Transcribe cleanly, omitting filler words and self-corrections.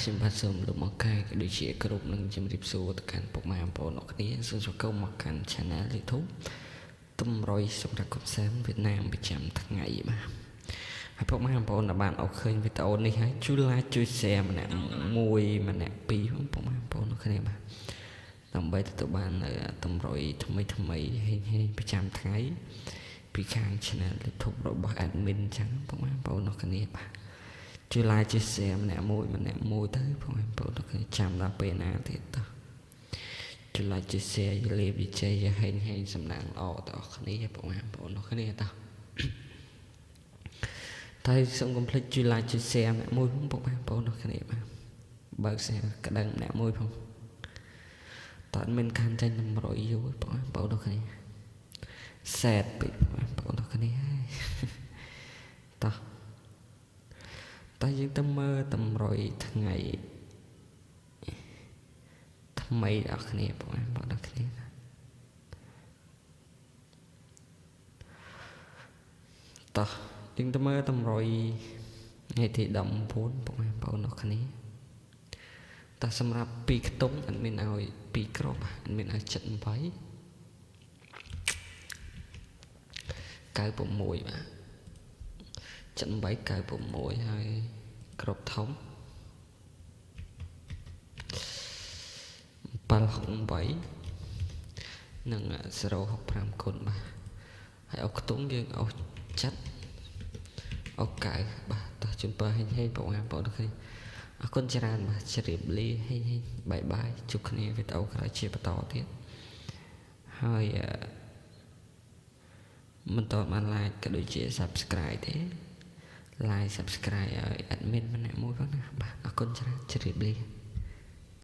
ខ្ញុំបាទសូមលោកមកកាយក៏ដូចជាគ្រប់នឹងជំរាបសួរទៅកាន់ពុកម៉ែបងប្អូនអរគ្នាសូមចូលមកកាន់ Channel YouTube ទំរយសម្រាប់កំសាន្តវៀតណាមប្រចាំថ្ងៃបាទហើយពុកម៉ែបងប្អូនដែលបានអរឃើញវីដេអូនេះហើយជួយ like ជួយ share ម្នាក់មួយម្នាក់ពីរពុកម៉ែបងប្អូនអរគ្នាបាទដើម្បីទទួលបានទំរយថ្មីប្រចាំថ្ងៃពីខាង Channel YouTube របស់ admin ចឹងពុកម៉ែបងប្អូនអរគ្នាបាទជួយ like ជួយ share ម្នាក់មួយទៅបងប្អូនអរគ្នាចាំដល់ពេលណាទៀតតោះជួយ like ជួយ share យលេបវិជ័យហេងសំណាងល្អដល់អរគ្នាបងប្អូនអរគ្នាតោះតែសូមកុំភ្លេចជួយ like ជួយ share ម្នាក់មួយបងប្អូនអរគ្នាបាទបើក share ក្តឹងម្នាក់មួយផងតើមិនខានចាញ់តម្រុយយូរបងប្អូនអរគ្នាសែតពីបងប្អូនអរគ្នាតោះតែយើងទៅមើលតម្រុយថ្ងៃថ្មីដល់គ្នាបងប្អូនដល់គ្នាតោះយើងទៅមើលតម្រុយថ្ងៃទី19បងប្អូនដល់គ្នាតែសម្រាប់2ខ្ទង់អត់មានឲ្យ2គ្រាប់អត់មានឲ្យ78 96បាទ78 96ហើយគ្រប់ធំ768និង065គុណបាទហើយអុកខ្ទង់យើងអុកចាត់អុកកៅបាទតោះជូនពរហេងបងប្អូនគ្នាអរគុណច្រើនបាទជម្រាបលាហេងបាយជួបគ្នាវីដេអូក្រោយជាបន្តទៀតហើយមិនតបាន like ក៏ដូចជា subscribe ទេ like subscribe ឲ្យ admin ម្នាក់មួយផងណាបាទអរគុណច្រើនជម្រាបលា